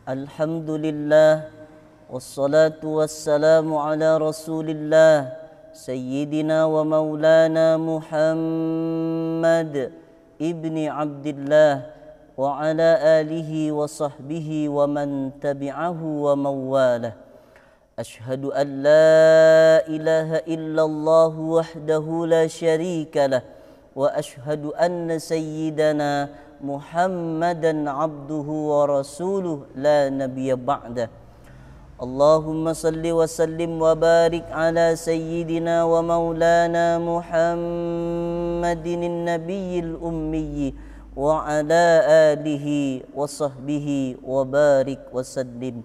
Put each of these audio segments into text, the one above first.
Alhamdulillah, wassalatu wassalamu ala rasulillah, Sayyidina wa maulana Muhammad ibni Abdillah wa ala alihi wa sahbihi wa man tabi'ahu wa mawalah. Ashhadu an la ilaha illallah wahdahu la syarika lah, wa ashhadu anna sayyidana Muhammadan abduhu wa rasuluh la nabiyya ba'dah. Allahumma salli wa sallim wa barik ala sayyidina wa maulana Muhammadin nabiyil ummi wa ala alihi wa sahbihi wa barik wa sallim.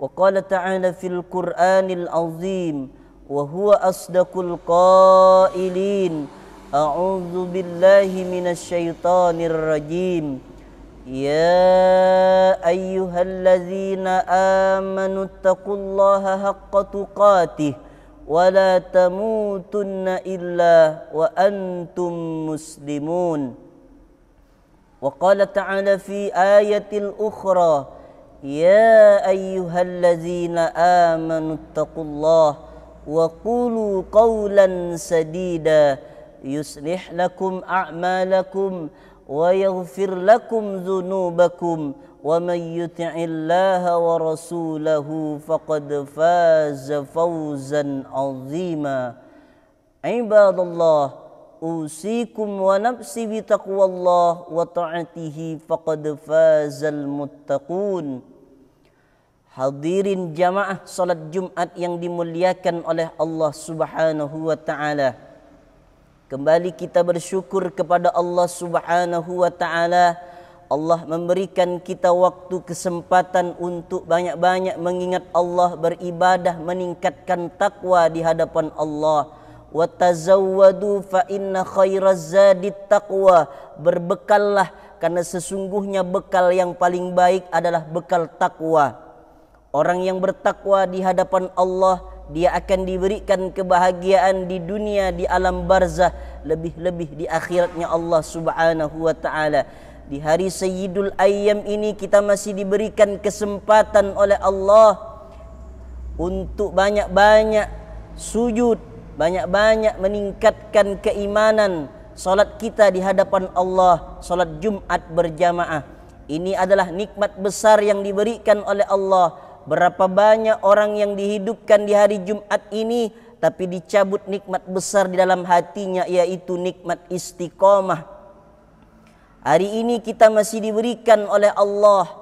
Wa qala ta'ala fil Qur'anil azim wa huwa asdaqul qailin. A'udzu billahi minasy syaithanir rajim. Ya ayyuhalladzina amanu taqullaha haqqa tuqatih wa la tamutunna illa wa antum muslimun. Wa qala ta'ala fi ayatil ukhra, ya ayyuhalladzina amanu taqullaha wa qulu qawlan sadida yuslih lakum a'malakum wa yaghfir lakum dhunubakum wa man yuti'illaha wa rasulahu faqad faza fawzan 'azima. Ibadallah, usikum wa nafsi bi taqwallah wa ta'atihi faqad fazal muttaqun. Hadirin jamaah salat Jumat yang dimuliakan oleh Allah Subhanahu wa taala. Kembali kita bersyukur kepada Allah Subhanahu wa taala. Allah memberikan kita waktu kesempatan untuk banyak-banyak mengingat Allah, beribadah, meningkatkan takwa di hadapan Allah. Wa tazawwadu fa inna khairaz zadit taqwa. Berbekallah karena sesungguhnya bekal yang paling baik adalah bekal takwa. Orang yang bertakwa di hadapan Allah, dia akan diberikan kebahagiaan di dunia, di alam barzah, lebih-lebih di akhiratnya Allah Subhanahu wa taala. Di hari Sayyidul Ayyam ini kita masih diberikan kesempatan oleh Allah untuk banyak-banyak sujud, banyak-banyak meningkatkan keimanan. Salat kita di hadapan Allah, salat Jumat berjamaah. Ini adalah nikmat besar yang diberikan oleh Allah. Berapa banyak orang yang dihidupkan di hari Jumat ini tapi dicabut nikmat besar di dalam hatinya, yaitu nikmat istiqamah. Hari ini kita masih diberikan oleh Allah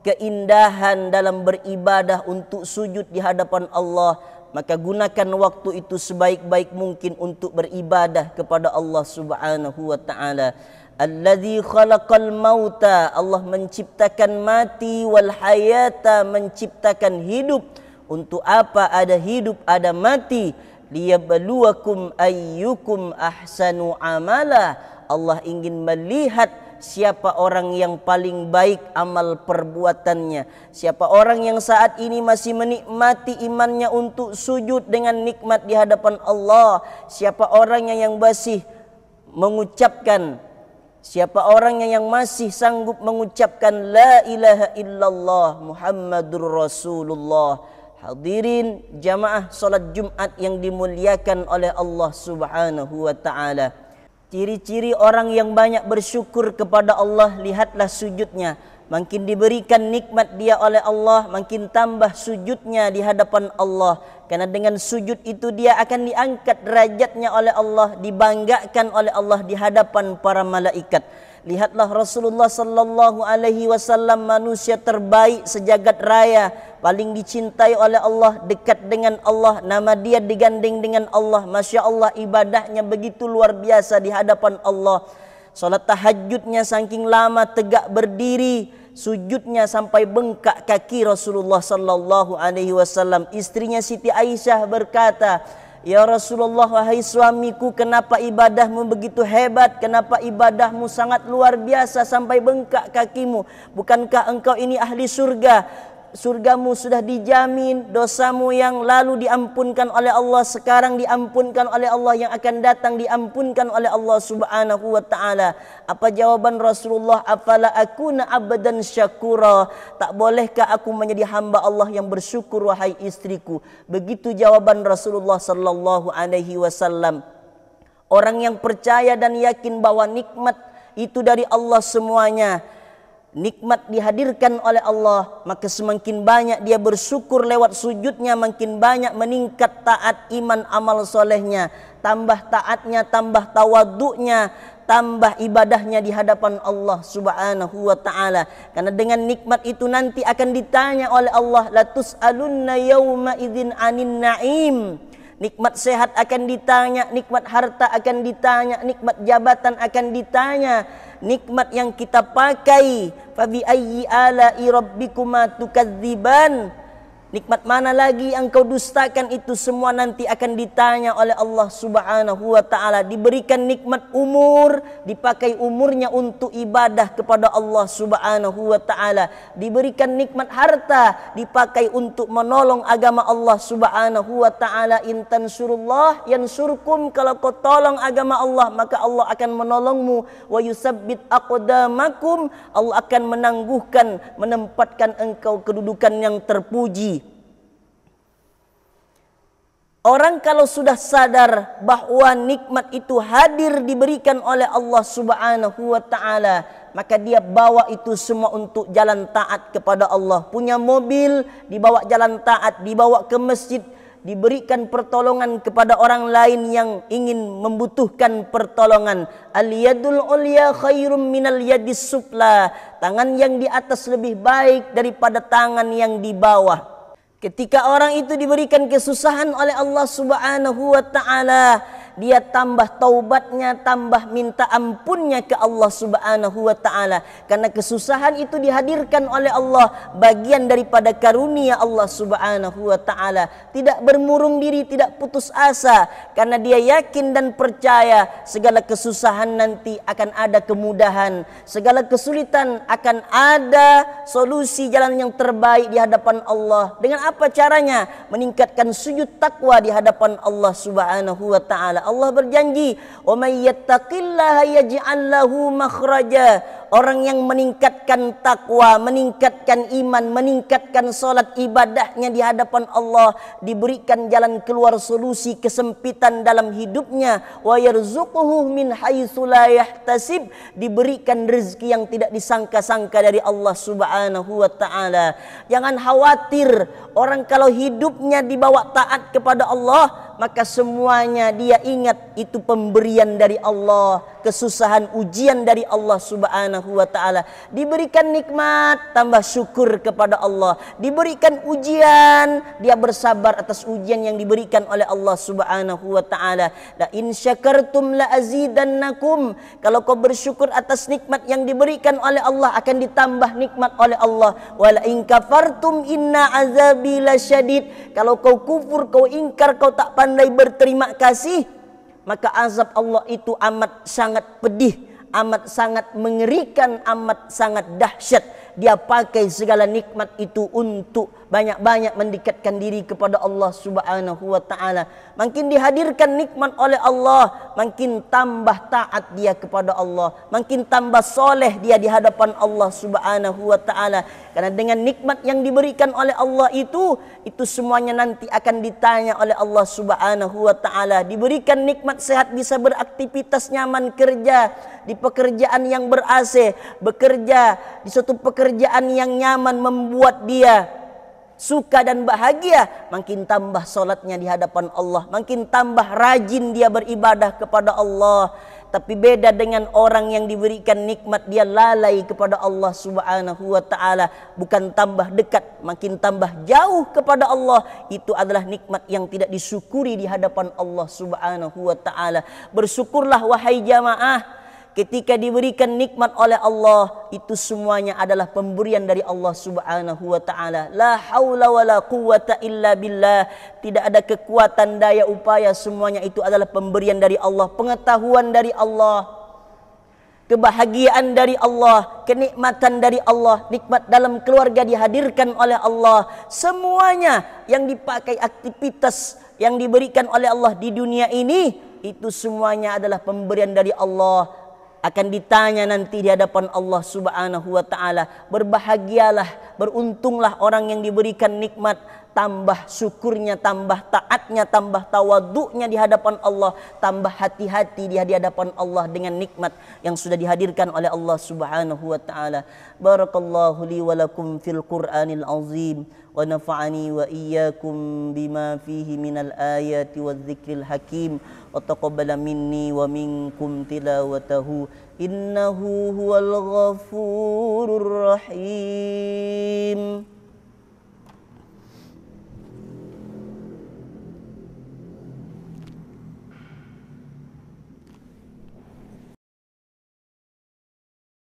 keindahan dalam beribadah untuk sujud di hadapan Allah. Maka gunakan waktu itu sebaik-baik mungkin untuk beribadah kepada Allah Subhanahu wa taala. Alladzi khalaqal mauta, Allah menciptakan mati, wal hayata, menciptakan hidup. Untuk apa ada hidup, ada mati? Liyabluwakum ayyukum ahsanu amala. Allah ingin melihat siapa orang yang paling baik amal perbuatannya. Siapa orang yang saat ini masih menikmati imannya untuk sujud dengan nikmat di hadapan Allah. Siapa orangnya yang masih mengucapkan, siapa orangnya yang masih sanggup mengucapkan la ilaha illallah Muhammadur Rasulullah. Hadirin jamaah salat Jumat yang dimuliakan oleh Allah Subhanahu wa taala. Ciri-ciri orang yang banyak bersyukur kepada Allah, lihatlah sujudnya. Makin diberikan nikmat dia oleh Allah, makin tambah sujudnya di hadapan Allah. Karena dengan sujud itu dia akan diangkat derajatnya oleh Allah, dibanggakan oleh Allah di hadapan para malaikat. Lihatlah Rasulullah sallallahu alaihi wasallam, manusia terbaik sejagat raya, paling dicintai oleh Allah, dekat dengan Allah, nama dia digandeng dengan Allah. Masya Allah, ibadahnya begitu luar biasa di hadapan Allah. Salat tahajudnya saking lama tegak berdiri, sujudnya sampai bengkak kaki Rasulullah sallallahu alaihi wasallam. Istrinya Siti Aisyah berkata, "Ya Rasulullah, wahai suamiku, kenapa ibadahmu begitu hebat? Kenapa ibadahmu sangat luar biasa sampai bengkak kakimu? Bukankah engkau ini ahli surga?" surgamu sudah dijamin, dosamu yang lalu diampunkan oleh Allah, sekarang diampunkan oleh Allah, yang akan datang diampunkan oleh Allah Subhanahu wa taala. Apa jawaban Rasulullah? Afala akuna abdan syakura? Tak bolehkah aku menjadi hamba Allah yang bersyukur wahai istriku? Begitu jawaban Rasulullah sallallahu alaihi wasallam. Orang yang percaya dan yakin bahwa nikmat itu dari Allah semuanya, nikmat dihadirkan oleh Allah, maka semakin banyak dia bersyukur lewat sujudnya, makin banyak meningkat taat, iman, amal solehnya, tambah taatnya, tambah tawaduknya, tambah ibadahnya di hadapan Allah Subhanahu wa taala. Karena dengan nikmat itu nanti akan ditanya oleh Allah, la tus'alunna yauma idzin 'anin na'im. Nikmat sehat akan ditanya, nikmat harta akan ditanya, nikmat jabatan akan ditanya, nikmat yang kita pakai. Fa bi ayyi ala'i rabbikuma tukadziban? Nikmat mana lagi yang kau dustakan? Itu semua nanti akan ditanya oleh Allah Subhanahu wa taala. Diberikan nikmat umur, dipakai umurnya untuk ibadah kepada Allah Subhanahu wa taala. Diberikan nikmat harta, dipakai untuk menolong agama Allah Subhanahu wa taala. In tansurullah yansurkum, kalau kau tolong agama Allah, maka Allah akan menolongmu. Wa yusabbit aqdamakum, Allah akan menangguhkan, menempatkan engkau kedudukan yang terpuji. Orang kalau sudah sadar bahwa nikmat itu hadir diberikan oleh Allah Subhanahu wa taala, maka dia bawa itu semua untuk jalan taat kepada Allah. Punya mobil, dibawa jalan taat, dibawa ke masjid, diberikan pertolongan kepada orang lain yang ingin membutuhkan pertolongan. Al-yadul ulya khairum minal yadis sufla. Tangan yang di atas lebih baik daripada tangan yang di bawah. Ketika orang itu diberikan kesusahan oleh Allah Subhanahu wa taala, dia tambah taubatnya, tambah minta ampunnya ke Allah Subhanahu wa taala. Karena kesusahan itu dihadirkan oleh Allah, bagian daripada karunia Allah Subhanahu wa taala. Tidak bermurung diri, tidak putus asa, karena dia yakin dan percaya segala kesusahan nanti akan ada kemudahan, segala kesulitan akan ada solusi, jalan yang terbaik di hadapan Allah. Dengan apa caranya? Meningkatkan sujud takwa di hadapan Allah Subhanahu wa taala. Allah berjanji, "Wa may yattaqillaha yaj'al lahu makhraja." Orang yang meningkatkan takwa, meningkatkan iman, meningkatkan salat ibadahnya di hadapan Allah, diberikan jalan keluar, solusi kesempitan dalam hidupnya. Wa yarzuquhu min haitsu la yahtasib, diberikan rezeki yang tidak disangka-sangka dari Allah Subhanahu wa taala. Jangan khawatir, orang kalau hidupnya dibawa taat kepada Allah, maka semuanya dia ingat itu pemberian dari Allah, kesusahan, ujian dari Allah Subhanahu wa taala. Diberikan nikmat, tambah syukur kepada Allah. Diberikan ujian, dia bersabar atas ujian yang diberikan oleh Allah Subhanahu wa taala. La in syakartum la azidannakum. Kalau kau bersyukur atas nikmat yang diberikan oleh Allah, akan ditambah nikmat oleh Allah. Wa la in kafartum inna azabi lasyadid. Kalau kau kufur, kau ingkar, kau tak pandai berterima kasih, maka azab Allah itu amat sangat pedih, amat sangat mengerikan, amat sangat dahsyat. Dia pakai segala nikmat itu untuk banyak-banyak mendekatkan diri kepada Allah Subhanahu wa taala. Makin dihadirkan nikmat oleh Allah, makin tambah taat dia kepada Allah, makin tambah soleh dia di hadapan Allah Subhanahu wa taala. Karena dengan nikmat yang diberikan oleh Allah itu semuanya nanti akan ditanya oleh Allah Subhanahu wa taala. Diberikan nikmat sehat, bisa beraktivitas nyaman, kerja di pekerjaan yang ber-AC, bekerja di suatu pekerjaan yang nyaman, membuat dia suka dan bahagia, makin tambah solatnya di hadapan Allah, makin tambah rajin dia beribadah kepada Allah. Tapi beda dengan orang yang diberikan nikmat, dia lalai kepada Allah Subhanahu wa taala, bukan tambah dekat, makin tambah jauh kepada Allah. Itu adalah nikmat yang tidak disyukuri di hadapan Allah Subhanahu wa taala. Bersyukurlah wahai jamaah, ketika diberikan nikmat oleh Allah, itu semuanya adalah pemberian dari Allah Subhanahu wa taala. La haula wala quwwata illa billah. Tidak ada kekuatan daya upaya, semuanya itu adalah pemberian dari Allah, pengetahuan dari Allah. kebahagiaan dari Allah, kenikmatan dari Allah, nikmat dalam keluarga dihadirkan oleh Allah. Semuanya yang dipakai aktivitas yang diberikan oleh Allah di dunia ini, itu semuanya adalah pemberian dari Allah. Akan ditanya nanti di hadapan Allah Subhanahu wa taala. Berbahagialah, beruntunglah orang yang diberikan nikmat, tambah syukurnya, tambah taatnya, tambah tawaduknya di hadapan Allah, tambah hati-hati di hadapan Allah dengan nikmat yang sudah dihadirkan oleh Allah Subhanahu wa taala. Barakallahu li wa lakum fil Qur'anil azim wa nafa'ani wa iyyakum bima fihi minal ayati wadh-dhikril hakim wa taqabbala minni wa minkum tilawatahu innahu huwal ghafurur rahim.